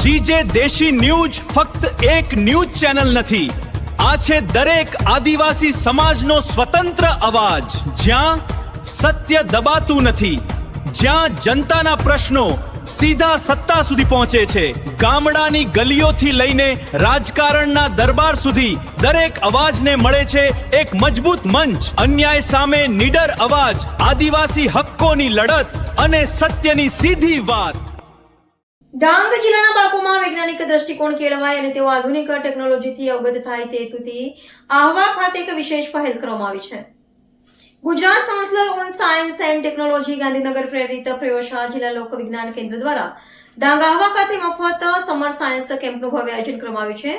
GJ દેશી news ફક્ત એક ન્યૂઝ ચેનલ નથી, આ છે દરેક આદિવાસી સમાજનો સ્વતંત્ર અવાજ, જ્યાં સત્ય દબાતું નથી, જ્યાં જનતાના પ્રશ્નો સીધા સત્તા સુધી પહોંચે છે। ગામડાની ગલીઓથી લઈને રાજકારણના દરબાર સુધી દરેક અવાજને મળે છે એક મજબૂત મંચ। અન્યાય સામે નીડર અવાજ, આદિવાસી હક્કોની લડત અને સત્યની સીધી વાત। ડાંગ જિલ્લાના બાળકોમાં વૈજ્ઞાનિક દ્રષ્ટિકોણ કેળવાય અને તેઓ આધુનિક ટેકનોલોજીથી અવગત થાય તે હેતુથી આહવા ખાતે એક વિશેષ પહેલ કરવામાં આવી છે। Gujarat council on science and technology Gandhinagar પ્રેરિત પ્રયોગશાળા જિલ્લા લોક વિજ્ઞાન કેન્દ્ર દ્વારા ડાંગ આહવા ખાતે મફત સમર સાયન્સ કેમ્પનું ભવ્ય આયોજન કરવામાં આવ્યું છે,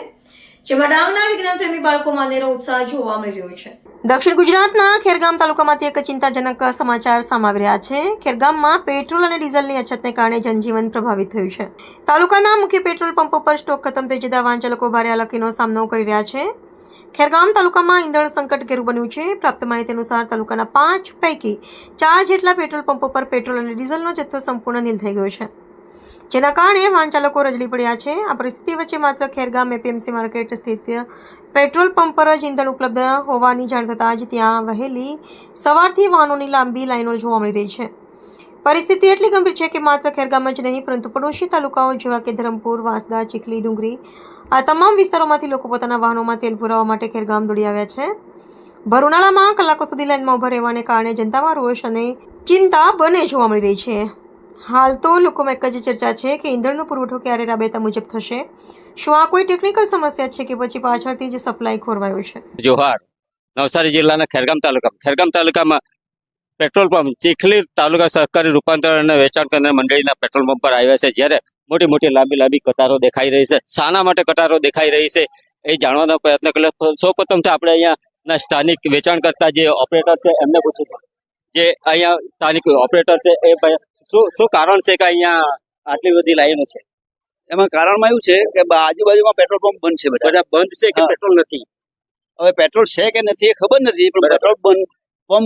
જેમાં ડાંગના વિજ્ઞાન પ્રેમી બાળકોમાં અનેરો ઉત્સાહ જોવા મળી રહ્યો છે। દક્ષિણ ગુજરાતના ખેરગામ તાલુકામાંથી એક ચિંતાજનક સમાચાર સામે આવી રહ્યા છે। ખેરગામમાં પેટ્રોલ અને ડીઝલની અછતને કારણે જનજીવન પ્રભાવિત થયું છે। તાલુકાના મુખ્ય પેટ્રોલ પંપો પર સ્ટોક ખતમ થઈ જતા વાહન ચાલકો ભારે હાલાકીનો સામનો કરી રહ્યા છે। ખેરગામ તાલુકામાં ઈંધણ સંકટ ઘેરું બન્યું છે। પ્રાપ્ત માહિતી અનુસાર તાલુકાના 5 પૈકી 4 જેટલા પેટ્રોલ પંપો પર પેટ્રોલ અને ડીઝલનો જથ્થો સંપૂર્ણ નીલ થઈ ગયો છે, જેના કારણે વાહન ચાલકો રજળી પડ્યા છે। આ પરિસ્થિતિ વચ્ચે માત્ર ખેરગામ એપીએમસી માર્કેટ સ્થિત પેટ્રોલ પંપ પર જ ઈંધણ ઉપલબ્ધ હોવાની જાણ થતાં જ ત્યાં વહેલી સવારથી વાહનોની લાંબી લાઈનો જોવા મળી રહી છે। પરિસ્થિતિ એટલી ગંભીર છે કે માત્ર ખેરગામ જ નહીં પરંતુ પડોશી તાલુકાઓ જેવા કે ધરમપુર, વાંસદા, ચીખલી, ડુંગરી આ તમામ વિસ્તારોમાંથી લોકો પોતાના વાહનોમાં તેલ પુરાવવા માટે ખેરગામ દોડી આવ્યા છે। ભર ઉનાળામાં કલાકો સુધી લાઈનમાં ઊભા રહેવાને કારણે જનતામાં રોષ અને ચિંતા બંને જોવા મળી રહી છે। હાલ તો લોકોમાં એક જ ચર્ચા છે કે ઈંધણનો પુરવઠો ક્યારે રાબેતા મુજબ થશે? શું આ કોઈ ટેકનિકલ સમસ્યા છે કે પછી પાછળથી જ સપ્લાય ખોરવાયો છે? જોહાર, નવસારી જિલ્લાના ખેરગામ તાલુકામાં પેટ્રોલ પંપ ચીખલી તાલુકા સહકારી રૂપાંતર અને વેચાણ કેન્દ્ર મંડળીના પેટ્રોલ પંપ પર આવ્યા છે, જ્યારે મોટી મોટી લાંબી કતારો દેખાઈ રહી છે। શાના માટે કતારો દેખાઈ રહી છે એ જાણવાનો પ્રયત્ન કર્યો। સૌપ્રથમ તો આપણે અહીંયાના સ્થાનિક વેચાણ કરતા જે ઓપરેટર છે એમને પૂછ્યું, જે અહીંયા સ્થાનિક ઓપરેટર છે એ શું કારણ છે કે અહીંયા આટલી બધી લાઈનો છે? એમાં કારણમાં એવું છે કે આજુબાજુમાં પેટ્રોલ પંપ બંધ છે, બધા બંધ છે કે પેટ્રોલ નથી? હવે પેટ્રોલ છે કે નથી એ ખબર નથી, પણ પેટ્રોલ પંપ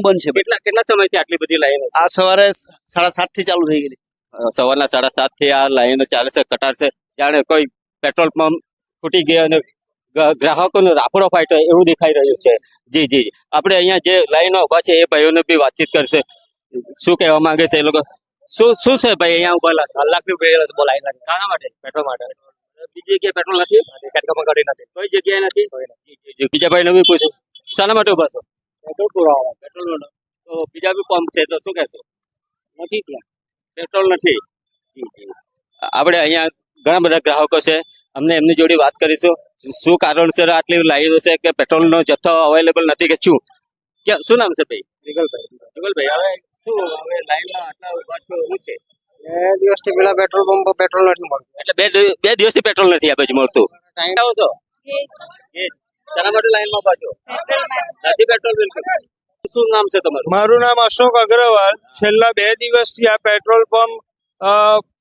બંધ છે। કેટલા સમયથી આટલી બધી લાઈનો? આ સવારે 7:30 થી ચાલુ થઈ ગયેલી। સવારના 7:30 થી આ લાઈનો ચાલે છે, કતાર છે, જાણે કોઈ પેટ્રોલ પંપ ફૂટી ગયો અને ગ્રાહકોનો રાફડો ફાટ્યો એવું દેખાઈ રહ્યું છે। જી આપણે અહીંયા જે લાઈનો ઉભા છે એ ભાઈઓને બી વાતચીત કરશે, શું કહેવા માંગે છે એ લોકો। શું છે ભાઈ અહીંયા ઉભા કલાકની ઉભેલા છે? બોલાય નથી શાના માટે? પેટ્રોલ માટે। બીજી જગ્યાએ પેટ્રોલ નથી? ખેરગામમાં ગાડી નથી, કોઈ જગ્યાએ નથી। બીજા ભાઈને બી પૂછું, શાના માટે ઉભા છો? પેટ્રોલ પુરાવા। પેટ્રોલ તો બીજા બી પંપ છે તો શું કહેશો? નથી, ત્યાં પેટ્રોલ નથી। આપણે અહીંયા ઘણા બધા ગ્રાહકો છે, અમને એમની જોડે વાત કરીશું, શું કારણસર આટલી લાઈનો છે કે પેટ્રોલનો જથ્થો અવેલેબલ નથી કે શું નામ છે ભાઈ? જુગલભાઈ, હવે શું હવે લાઈનમાં આટલા ઉભા છો શું છે? 2 દિવસથી પેલા પેટ્રોલ પંપ પર પેટ્રોલ નથી મળતું, એટલે બે દિવસથી પેટ્રોલ નથી આ બાજુ મળતું। આવો છો શાના માટે લાઈનમાં ઉભા છો? નથી પેટ્રોલ બિલકુલ। શું નામ છે તમારું? મારું નામ અશોક અગ્રવાલ। છેલ્લા 2 દિવસથી આ પેટ્રોલ પંપ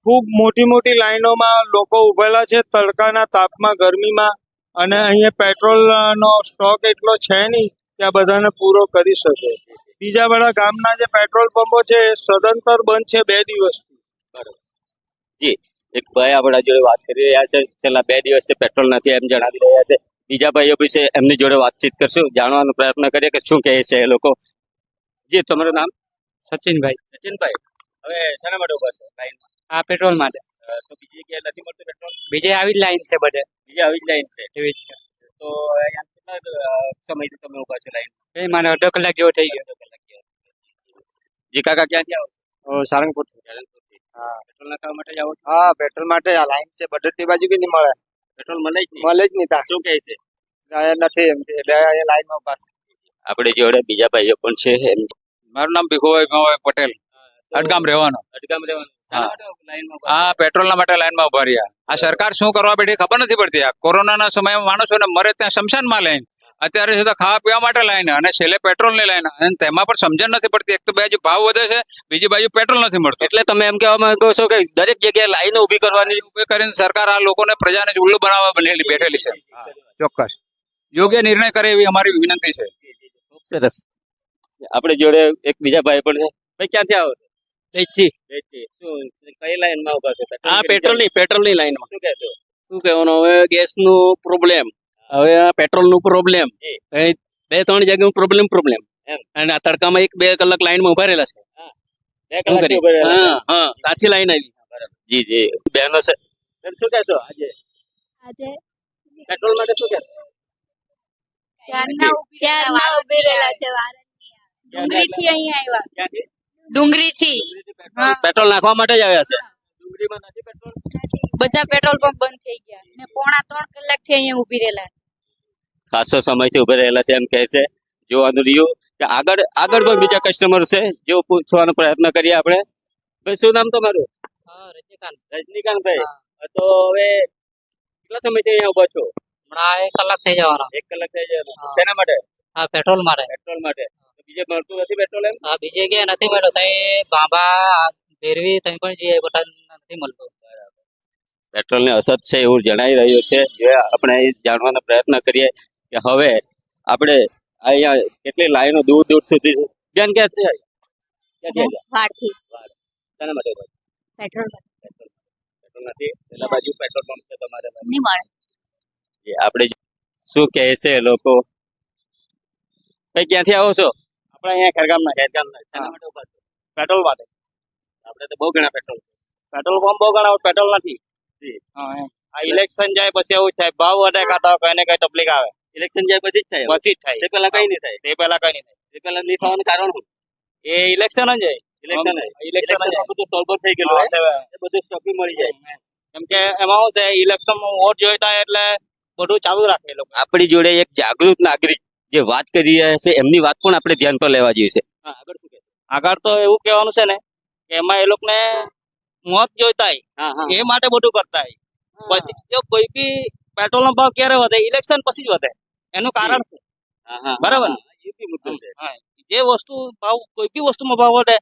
ખૂબ મોટી લાઈનોમાં લોકો ઉભેલા છે, તડકાના તાપમાં, ગરમીમાં, અને અહીંયા પેટ્રોલનો સ્ટોક એટલો છે નહીં કે આ બધાને પૂરો કરી શકે। બીજા બધા ગામના જે પેટ્રોલ પંપો છે એ સદંતર બંધ છે 2 દિવસથી। બરાબર જી, એક ભાઈ આપણા જોડે વાત કરી રહ્યા છે, છેલ્લા 2 દિવસથી પેટ્રોલ નથી એમ જણાવી રહ્યા છે। બીજા ભાઈઓ બી છે, એમની જોડે વાતચીત કરશું, જાણવાનો પ્રયત્ન કરીએ કે શું કહે છે એ લોકો। જી, તમારું નામ? સચિનભાઈ। હવે શાના માટે ઉભા છો લાઈનમાં? આ પેટ્રોલ માટે। તો બીજી જગ્યાએ નથી મળતું પેટ્રોલ? બીજે આવી જ લાઈન છે, બધે બીજી આવી જ લાઈન છે એવી જ છે। તો અહીંયા કેટલા સમયથી તમે ઉભા છો લાઈન? એ મને અડધો કલાક જેવો થઈ ગયો। જી કાકા, ક્યાંથી આવો છો? સારંગપુરથી। હા, પેટ્રોલ નાખવા માટે જ આવો છો? હા, પેટ્રોલ માટે આ લાઈન છે, બધી બાજુ બી નહીં મળે, પેટ્રોલ મળે જ નહીં? મળે જ નહીં। તા શું કહે છે? નથી એમ એટલે લાઈનમાં ઉભા છે। આપણે જોડે બીજા ભાઈઓ પણ છે એમ। મારું નામ ભીખુભાઈ પટેલ, અડગામ રહેવાનો। આ પેટ્રોલના માટે લાઈનમાં ઉભા રહ્યા। આ સરકાર શું કરવા બેઠી ખબર નથી પડતી। આ કોરોનાના સમયમાં માણસોને મરે ત્યાં શમશાનમાં લાઈન, અત્યારે સીધા ખાવા પીવા માટે લાઈન, અને છેલ્લે પેટ્રોલની લાઈન, અને તેમાં પણ સમજણ નથી પડતી। એક તો બાજુ ભાવ વધે છે, બીજી બાજુ પેટ્રોલ નથી મળતું। એટલે તમે એમ કહેવા માંગો છો કે દરેક જગ્યાએ લાઈનો ઊભી કરવાની ઉભી કરીને સરકાર આ લોકોને પ્રજાને ઉલ્લુ બનાવવા બેઠેલી છે। ચોક્કસ યોગ્ય નિર્ણય કરે એવી અમારી વિનંતી છે। સરસ। આપણે જોડે એક બીજા ભાઈ પણ છે। ભાઈ, ક્યાંથી આવો છો? બેચી શું કઈ લાઈનમાં ઉભા છો આ પેટ્રોલ ની લાઈનમાં શું કહેશો શું કહેવાનું હવે ગેસ નું પ્રોબ્લેમ હવે આ પેટ્રોલ નું પ્રોબ્લેમ જી. 2-3 જગ્યાએ પ્રોબ્લેમ એમ. અને આ તડકામાં 1-2 કલાક લાઈનમાં ઉભા રહેલા છે 2 શું કલાકથી કરીએ? ઉભા રહેલા હા હા સાચી લાઈન આવી છે. જી જી બહેનો છે બેન, શું કહેશો આજે આજે પેટ્રોલ માટે શું કહેશો ક્યારના ઉભી રહેલા છે વાર ડુંગરીથી અહીંયા આવ્યા ક્યાંથી ડુંગરીથી હા. પેટ્રોલ નાખવા માટે જ આવ્યા છે ડુંગળીમાં નથી પેટ્રોલ બધા પેટ્રોલ પંપ બંધ થઈ ગયા ને 3.5 કલાકથી અહીંયા ઉભી રહેલા ખાસો સમયથી ઉભા રહેલા છે એમ કહે છે જોવાનું રહ્યું કે આગળ કોઈ બીજા કસ્ટમર છે જો પૂછવાનો પ્રયત્ન કરીએ આપણે ભાઈ શું નામ તમારું રજનીકાંતભાઈ તો હવે કેટલા સમયથી અહીંયા ઉભા છો હમણાં 1 કલાક થઈ જવાનો 1 કલાક થઈ જાય હા. શેના માટે આ પેટ્રોલ મારે પેટ્રોલ માટે તો બીજે મળતું નથી પેટ્રોલ એમ આ બીજે ક્યાંય નથી મળ્યો તઈ બાંબા ભેરવી તઈ પણ જઈએ બટા નથી મળતું પેટ્રોલની અછત છે એવું જણાઈ રહ્યું છે જે આપણે એ જાણવાનો પ્રયત્ન કરીએ કે હવે આપણે અહીંયા કેટલી લાઈનો દૂર દૂર સુધી છે બેન ક્યાંથી આવી ક્યાંથી આવ્યા વારથી શાના માટે પેટ્રોલ પેટ્રોલ નથી પેલા બાજુ પેટ્રોલ પંપ છે તમારે નહીં મળે આપણે શું કહે છે લોકો ભાઈ ક્યાંથી આવો છો આપણે અહીંયા ખેરગામના ખેરગામના શાના માટે ઉભા છો પેટ્રોલ માટે આપણે તો બહુ ઘણા પેટ્રોલ પેટ્રોલ પંપ બહુ ઘણા પેટ્રોલ નથી જી. હા એમ. આ ઇલેક્શન જાય પછી એવું જ થાય ભાવ વધે કાઢો કઈ ને કઈ તકલીફ આવે ઇલેક્શન જાય પછી જ થાય હવે. પછી જ થાય તે પહેલા કઈ નહીં થાય તે પહેલા કઈ નહીં થાય તે પહેલા નહીં થવાનું કારણ શું એ ઇલેક્શન જ જાય ઇલેક્શન ઇલેક્શન જ ઇલેક્શન બધું સોલ્વ થઈ ગયેલું હોય જાય એ બધું સ્ટોપી મળી જાય કેમ કે એમાં શું છે ઇલેક્શનમાં વોટ જોઈતા એટલે બધું ચાલુ રાખે એ લોકો આપણી જોડે એક જાગૃત નાગરિક જે વાત કરી રહ્યા છે એમની વાત પણ આપણે ધ્યાન પર લેવા જોઈએ છે હા આગળ શું કહેશો? આગળ તો એવું કહેવાનું છે ને કે એમાં એ લોકોને મોત જોઈતા હોય હા હા એ માટે બધું કરતા હોય પછી જો કોઈ બી પેટ્રોલ નો ભાવ ક્યારે વધે ઇલેક્શન પછી જ વધે એનું કારણ છે હા, હા, બરાબર ને? હા, એ બી મુદ્દો છે હા. જે વસ્તુ ભાવ કોઈ બી વસ્તુમાં ભાવ વધે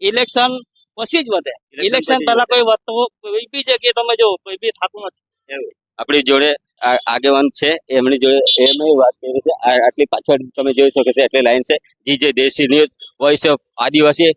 ઇલેક્શન પછી જ વધે ઇલેક્શન પછી જ પહેલા વધે. કોઈ વધતો કોઈ બી જગ્યાએ તમે જો કોઈ બી થતું નથી આપણી જોડે આગેવાન છે એમની જોડે એમણે વાત કરી છે આટલી પાછળ તમે જોઈ શકો છો એટલી લાઈન છે જે દેશી ન્યૂઝ વોઇસ ઓફ આદિવાસી